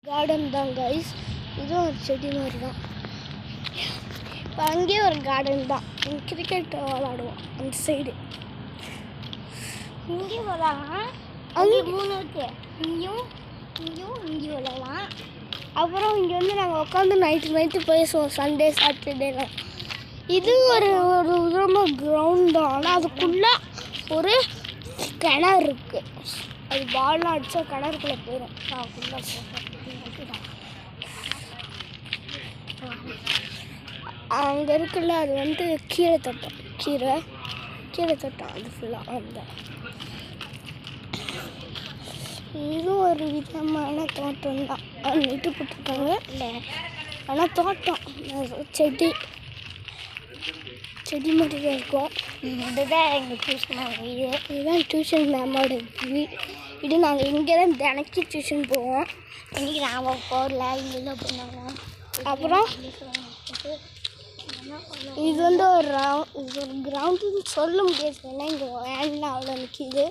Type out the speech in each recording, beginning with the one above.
Garden தான் guys. இதுவும் ஒரு செடி மாதிரி தான். இப்போ அங்கேயே ஒரு கார்டன் தான். கிரிக்கெட் விளாடுவோம் அந்த சைடு. இங்கே விளாடலாம். அங்கே 3 இருக்கு. இங்கேயும் விளாடலாம். அப்புறம் இங்கே வந்து நாங்கள் உட்காந்து நைட்டு பேசுவோம் சண்டே சாட்டர்டேலாம். இது ஒரு ரொம்ப கிரவுண்ட் தான். ஆனால் அதுக்குள்ளே ஒரு கிணறு இருக்குது. அது பால்லாம் அடித்தா கிணறுக்குள்ளே போயிடும். அங்கே இருக்குல்ல அது வந்து கீரை தோட்டம் அது ஃபுல்லாக அந்த இதுவும் ஒரு விதமான தோட்டம் தான். நெட்டு போட்டுருக்காங்க இல்லை, ஆனால் தோட்டம் செடி மாதிரி தான் இருக்கும். இதுதான் எங்கள் டியூஷன் இதுதான் டியூஷன் மேமோட இது. நாங்கள் இங்கே தான் தினைக்கு டியூஷன் போவோம். இன்றைக்கி நாம் போகல, இங்கே தான் போனாங்க. அப்புறம் இது வந்து ஒரு கிரவுண்டுன்னு சொல்ல முடியாது. ஏன்னா இங்கே வேன் அவ்வளோ நிற்கிது.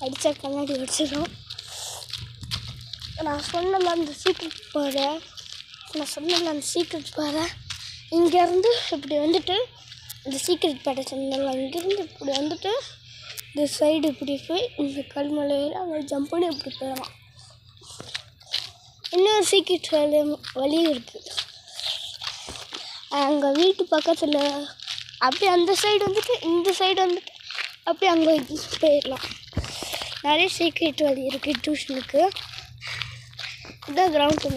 அடித்தா கண்ணாடி அடிச்சிடும். நான் சொன்னல அந்த சீக்ரெட் பாறை இங்கேருந்து இப்படி வந்துட்டு இந்த சீக்ரெட் பாறை சொன்னல இங்கேருந்து இப்படி வந்துட்டு இந்த சைடு இப்படி போய் இந்த கல்மலையில் அங்கே ஜம்ப் பண்ணி இப்படி போயிடலாம். இன்னொரு சீக்ரெட் வழியும் இருக்குது. எங்கள் வீட்டு பக்கத்தில் அப்படியே அந்த சைடு வந்துட்டு இந்த சைடு வந்துட்டு அப்படியே அங்கே போயிடலாம். நிறைய சீக்ரெட் வழி இருக்குது டியூஷனுக்கு. இதான் கிரவுண்டு.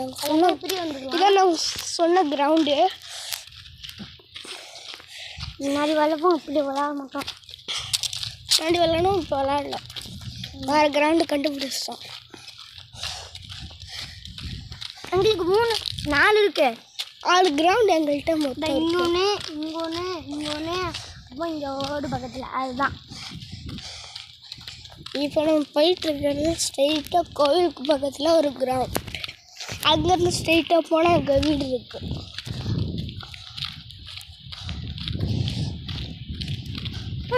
இதான் நான் சொன்ன கிரவுண்டு. முன்னாடி விளையாடுவோம், இப்படி விளையாட மாட்டோம். முன்னாடி விளையாடணும், இப்போ விளையாடலாம். வேறு கிரவுண்டு கண்டுபிடிச்சோம். எங்களுக்கு 4 இருக்கு. 6 கிரவுண்டு எங்கள்கிட்ட மொத்தம். இன்னொன்று அப்போ இங்கே ரோடு பக்கத்தில் அதுதான். இப்போ நம்ம போயிட்டுருக்கிறது ஸ்ட்ரெயிட்டாக கோவிலுக்கு பக்கத்தில் ஒரு கிரவுண்ட். அங்கேருந்து ஸ்ட்ரெயிட்டாக போனால் எங்கள் வீடு இருக்குது.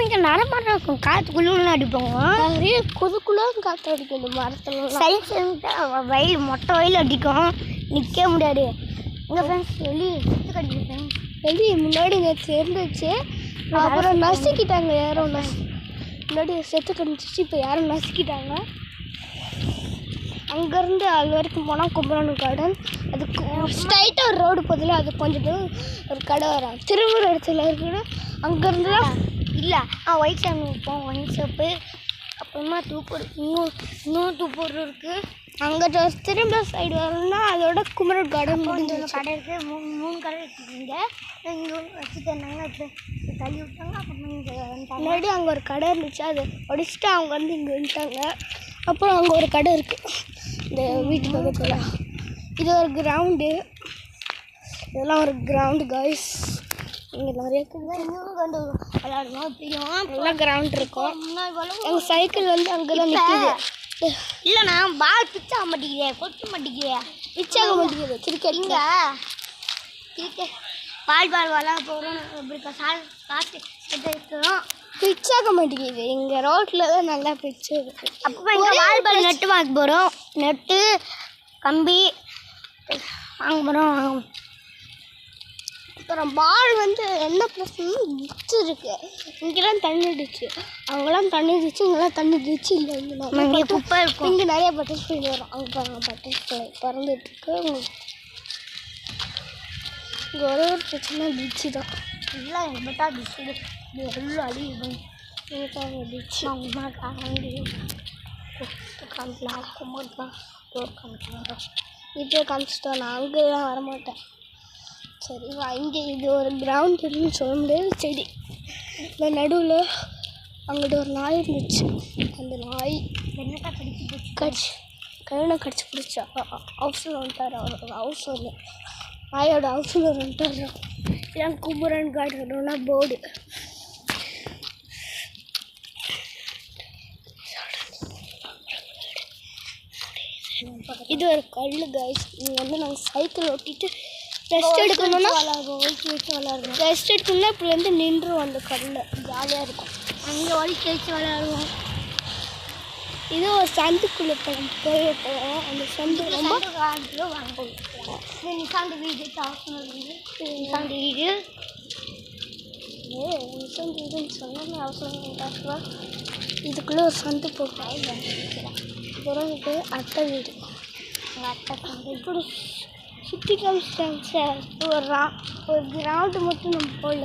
இங்கே நடமாட்டம் இருக்கும். காற்றுக்குள்ளே அடிப்போங்க. நிறைய கொதுக்குள்ளே காற்று அடிக்கும். இந்த மரத்தில் சைன்ஸ் வயல் மொட்டை வயல் அடிக்கும், நிற்க முடியாது. எங்கள் ஃப்ரெண்ட்ஸ் வெளியே சுற்று கடிக்கும் ஃப்ரெண்ட்ஸ். வெளியே முன்னாடி நேற்று இருந்துச்சு. அப்புறம் நசுக்கிட்டாங்க யாரும். முன்னாடி செத்து கடிச்சிச்சு, இப்போ யாரும் நசுக்கிட்டாங்க. அங்கேருந்து அது வரைக்கும் போனால் கும்பரான் கார்டன். அதுக்கு ஸ்ட்ரைட்டாக ஒரு ரோடு போதில்ல, அது கொஞ்சம் தூரம் ஒரு கடை வரும். திரும்புகிற இடத்துல இருக்குன்னா அங்கேருந்து தான் இல்லை ஒயிட் சாமி வைப்போம், ஒயின் ஷாப்பு. அப்புறமா தூப்பூர் இன்னும் தூப்பூர் இருக்குது. அங்கே திரும்ப சைடு வரணும்னா அதோட குமரன் கார்டன் முடிஞ்ச கடை இருக்குது. 3 கடை இருக்குங்க. இங்கே வச்சு தந்தாங்க, இப்போ தள்ளி விட்டாங்க. அப்புறமா இங்கே முன்னாடி அங்கே ஒரு கடை இருந்துச்சு, அது ஒடிச்சுட்டு அவங்க வந்து இங்கே வந்துட்டாங்க. அப்புறம் அங்கே ஒரு கடை இருக்குது இந்த வீட்டு பக்கத்தில். இது ஒரு கிரவுண்டு. இதெல்லாம் ஒரு கிரவுண்டு காய்ஸ். இங்கே நிறைய இன்னும் கொண்டு விளையாடுவோம். இப்படியும் நல்லா கிரவுண்ட் இருக்கும். முன்னாடி எங்கள் சைக்கிள் வந்து அங்கே தான் நிற்கிது. இல்லைண்ணா பால் பிச்சாக மாட்டேங்குது, கொட்ட மாட்டேங்குது. பிச்சாக மாட்டேங்குது. கிரிக்கெட் இங்கே கிரிக்கெட் பால் விளையாட போகிறோம். இப்படி காற்று இருக்கிறோம். பிச்சாக மாட்டேங்குது. இங்கே ரோட்டில் தான் நல்லா பிச்சு இருக்குது. அப்போ இங்கே வாலிபால் நெட்டு வாங்க போகிறோம். நெட்டு கம்பி வாங்க போகிறோம். அப்புறம் பால் வந்து என்ன பிரச்சனை டிச்சு இருக்குது. இங்கெல்லாம் தண்ணி அடிச்சு, அவங்களாம் தண்ணி அடிச்சு, இங்கெல்லாம் தண்ணி அடிச்சு இல்லை. இங்கே குப்பை இருக்கும். இங்கே நிறைய பட்டர்ஃப்ளை வரும். அங்கே பாருங்கள் பட்டர்ஃப்ளை பறந்துட்டுருக்கு. இங்கே ஒரே ஒரு பிரச்சனை டிச்சு தான். எல்லாம் எங்கள் பட்டா டிச்சு எல்லாம் அழிவு டிச்சு. இப்போ காமிச்சிட்டோம். நான் அங்கெல்லாம் வரமாட்டேன். சரி வா. இங்கே இது ஒரு கிரவுண்டுன்னு சொல்ல முடியாது. செடி இந்த நடுவில் அங்கிட்ட ஒரு நாய் இருந்துச்சு. அந்த நாய் என்னக்கா கழுனை கடிச்சு பிடிச்சா. ஹவுஸில் வந்துட்டார். அவரோட ஹவுஸ் ஒன்று நாயோட ஹவுஸில் வந்துட்டார். இதான் குமரன் கார்டனோட போர்டு. இது ஒரு கல் காய்ஸ். இங்கே வந்து நாங்கள் சைக்கிள் ஓட்டிட்டு ரெஸ்ட் எடுக்கணும்னா ரெஸ்ட் எடுக்கணும்னா இப்படி வந்து நின்றுடும். அந்த கல்லில் ஜாலியாக இருக்கும். அங்கே வலிச்சு வச்சு விளையாடுவோம். இது ஒரு சந்துக்குள்ளே போயிட்டோம். அந்த சந்து ரொம்ப வாங்க நிசாந்த வீடு தாசன வீடு நிசாந்த வீடு நிசாந்த வீடுன்னு சொன்னால் அவசரம் இதுக்குள்ளே ஒரு சந்து போட்டோம். அப்புறம் இது அத்தை வீடு. எங்கள் அத்தை வந்து இப்படி சுற்றி காமிச்சிட்டாங்க. ஒரு கிரவுண்டு மட்டும் நம்ம போகல,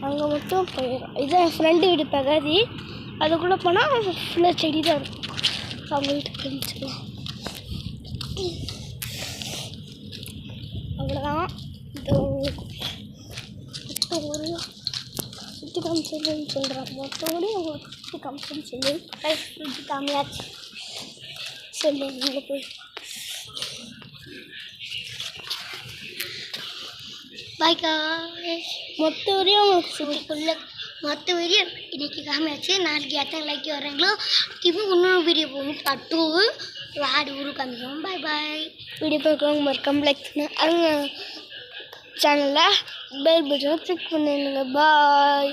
அங்கே மட்டும் போயிடும். இதுதான் என் ஃப்ரெண்டு வீடு பகுதி. அதுக்குள்ளே போனால் ஃபுல்லாக செடி தான் இருக்கும். அவங்க வீட்டுக்கு காமிச்சிடலாம். அவ்வளோதான். இது உங்களுக்கு மொத்த ஒரு சுற்றி காமிச்சதுன்னு சொல்கிறாங்க. மொத்த ஊரே உங்களுக்கு சுற்றி காமிச்சுன்னு சொல்லி சுற்றி காமியாச்சு சொல்லி இங்கே போய் பாய்க்கா மொத்த ஊரையும் உங்களுக்கு சுற்றிக்குள்ள மொத்த வீடியோ இன்னைக்கு காமியாச்சு. நாளைக்கு எத்தனை லைக் வர்றாங்களோ திரும்பி இன்னொரு வீடியோ போகும் பட்டு வாடி ஊரு காமிக்கும். பாய் பாய். வீடியோ பார்க்குறவங்க மறக்காம லைக் பண்ண அவங்க சேனலில் பெல் பட்டனை கிளிக் பண்ணிடுங்க. பாய்.